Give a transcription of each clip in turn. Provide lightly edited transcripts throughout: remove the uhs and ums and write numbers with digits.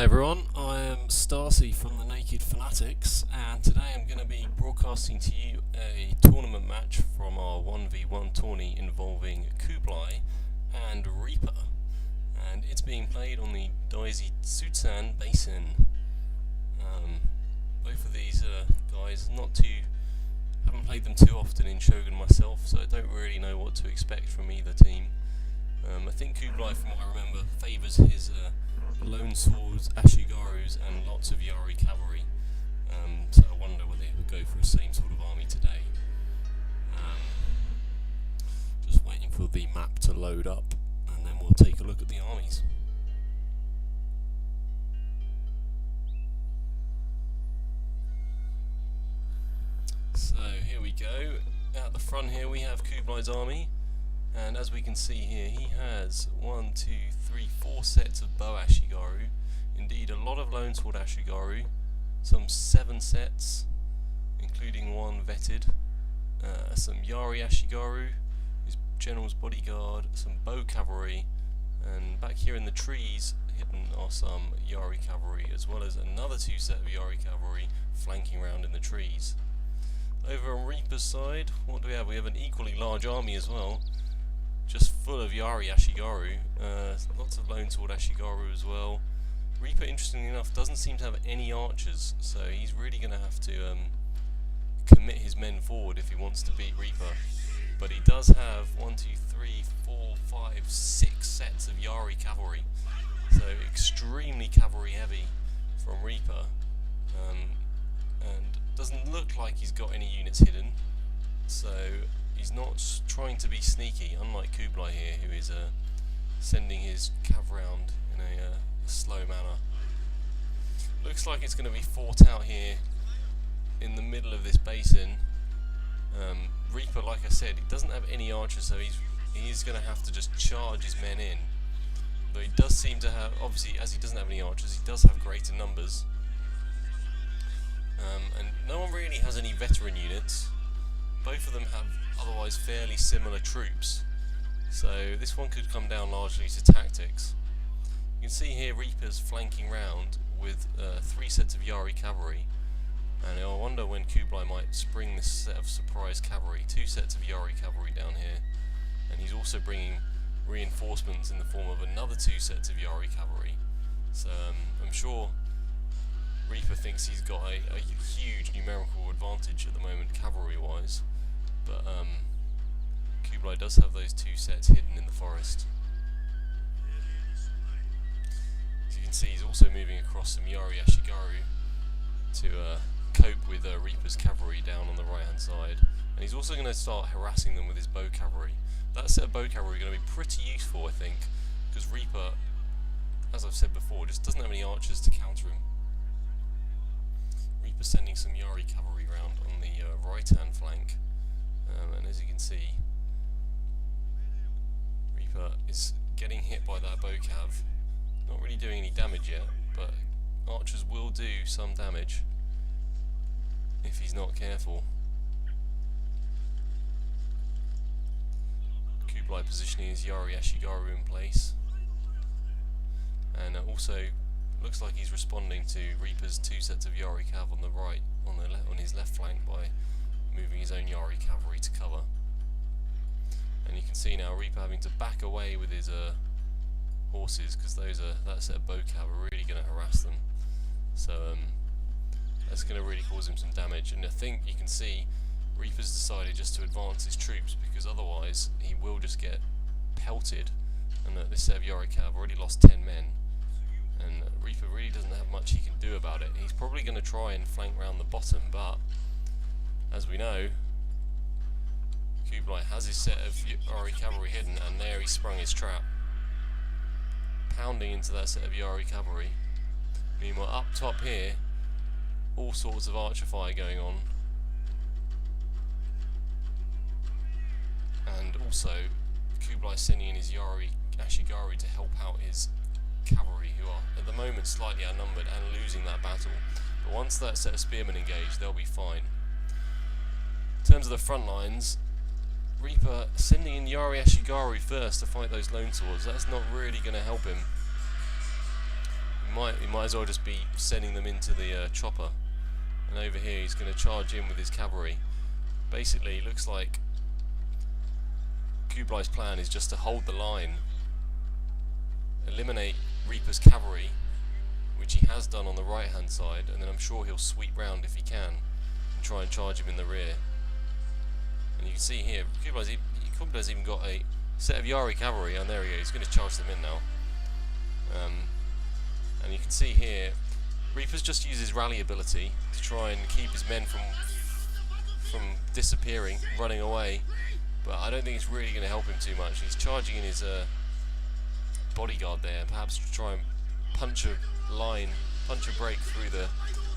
Hi everyone, I am Starcy from the Naked Fanatics, and today I'm going to be broadcasting to you a tournament match from our 1v1 tourney involving Kublai and Reaper, and it's being played on the Daisy Tsutsan Basin. Both of these guys, haven't played them too often in Shogun myself, so I don't really know what to expect from either team. I think Kublai, from what I remember, favours his lone swords, ashigarus, and lots of Yari cavalry. So I wonder whether he would go for the same sort of army today. Just waiting for the map to load up, and then we'll take a look at the armies. So here we go. At the front here we have Kublai's army. And as we can see here, he has 1, 2, 3, 4 sets of bow ashigaru. Indeed, a lot of lone sword ashigaru. Some 7 sets, including one vetted. Some Yari ashigaru, his general's bodyguard, some bow cavalry, and back here in the trees hidden are some Yari cavalry, as well as another 2 set of Yari cavalry flanking around in the trees. Over on Reaper's side, what do we have? We have an equally large army as well, just full of Yari ashigaru, lots of lone sword ashigaru as well. Reaper, interestingly enough, doesn't seem to have any archers, so he's really going to have to commit his men forward if he wants to beat Reaper. But he does have 1, 2, 3, 4, 5, 6 sets of Yari cavalry, so extremely cavalry heavy from Reaper, and doesn't look like he's got any units hidden, so he's not trying to be sneaky, unlike Kublai here, who is sending his cav round in a slow manner. Looks like it's going to be fought out here in the middle of this basin. Reaper, like I said, he doesn't have any archers, so he's going to have to just charge his men in. But he does seem to have, obviously, as he doesn't have any archers, he does have greater numbers. And no one really has any veteran units. Both of them have otherwise fairly similar troops, so this one could come down largely to tactics. You can see here Reaper's flanking round with 3 sets of Yari cavalry, and I wonder when Kublai might spring this set of surprise cavalry. 2 sets of Yari cavalry down here, and he's also bringing reinforcements in the form of another 2 sets of Yari cavalry. So I'm sure Reaper thinks he's got a huge numerical advantage at the moment, cavalry-wise, but Kublai does have those 2 sets hidden in the forest. As you can see, he's also moving across some Yari ashigaru to cope with Reaper's cavalry down on the right-hand side, and he's also going to start harassing them with his bow cavalry. That set of bow cavalry is going to be pretty useful, I think, because Reaper, as I've said before, just doesn't have any archers to counter him. Reaper sending some Yari cavalry round on the right-hand flank, and as you can see, Reaper is getting hit by that bow cav. Not really doing any damage yet, but archers will do some damage if he's not careful. Kublai positioning his Yari ashigaru in place, and also looks like he's responding to Reaper's 2 sets of Yari cav on the right, on his left flank, by moving his own Yari cavalry to cover. And you can see now Reaper having to back away with his horses, because that set of bow cav are really going to harass them. So that's going to really cause him some damage. And I think you can see Reaper's decided just to advance his troops, because otherwise he will just get pelted. And this set of Yari cav already lost 10 men. And Reaper really doesn't have much he can do about it. He's probably going to try and flank round the bottom, but as we know, Kublai has his set of Yari cavalry hidden, and there he sprung his trap, pounding into that set of Yari cavalry. Meanwhile, up top here, all sorts of archer fire going on, and also Kublai sending in his Yari ashigaru to help out his cavalry, who are at the moment slightly outnumbered and losing that battle. But once that set of spearmen engage, they'll be fine. In terms of the front lines, Reaper sending in Yari ashigaru first to fight those lone swords. That's not really going to help him. He might as well just be sending them into the chopper. And over here he's going to charge in with his cavalry. Basically, it looks like Kublai's plan is just to hold the line, eliminate Reaper's cavalry, which he has done on the right hand side, and then I'm sure he'll sweep round if he can and try and charge him in the rear. And you can see here, Kublai's even got a set of Yari cavalry, and there he is, he's going to charge them in now. And you can see here, Reaper's just used his rally ability to try and keep his men from disappearing, running away, but I don't think it's really going to help him too much. He's charging in his bodyguard there, perhaps to try and punch a break through the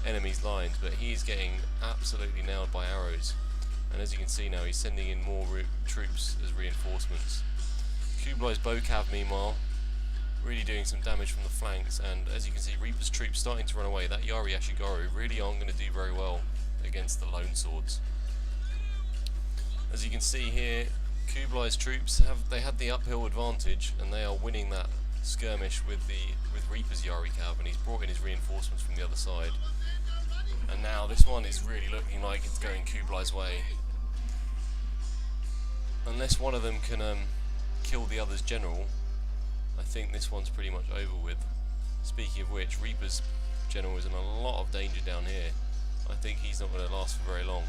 enemy's lines, but he's getting absolutely nailed by arrows. And as you can see now, he's sending in more troops as reinforcements. Kublai's bow cav, meanwhile, really doing some damage from the flanks, and as you can see, Reaper's troops starting to run away. That Yari Ashigaru really aren't going to do very well against the lone swords. As you can see here, Kublai's troops had the uphill advantage, and they are winning that skirmish with Reaper's Yari cav, and he's brought in his reinforcements from the other side. And now this one is really looking like it's going Kublai's way. Unless one of them can kill the other's general, I think this one's pretty much over with. Speaking of which, Reaper's general is in a lot of danger down here. I think he's not going to last for very long.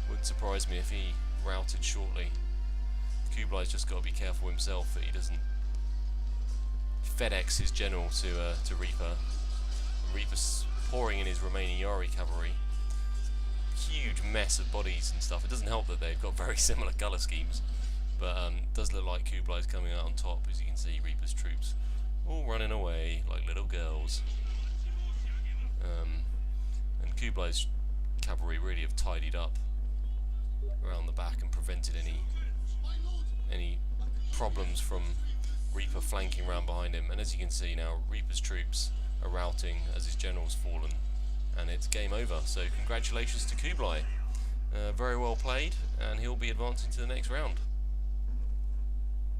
Wouldn't surprise me if he routed shortly. Kublai's just got to be careful himself that he doesn't FedEx his general to Reaper. Reaper's pouring in his remaining Yari cavalry. Huge mess of bodies and stuff. It doesn't help that they've got very similar colour schemes, but it does look like Kublai's coming out on top. As you can see, Reaper's troops all running away like little girls, and Kublai's cavalry really have tidied up around the back and prevented any problems from Reaper flanking around behind him. And as you can see now, Reaper's troops are routing as his general's fallen, and it's game over. So congratulations to Kublai. Very well played, and he'll be advancing to the next round.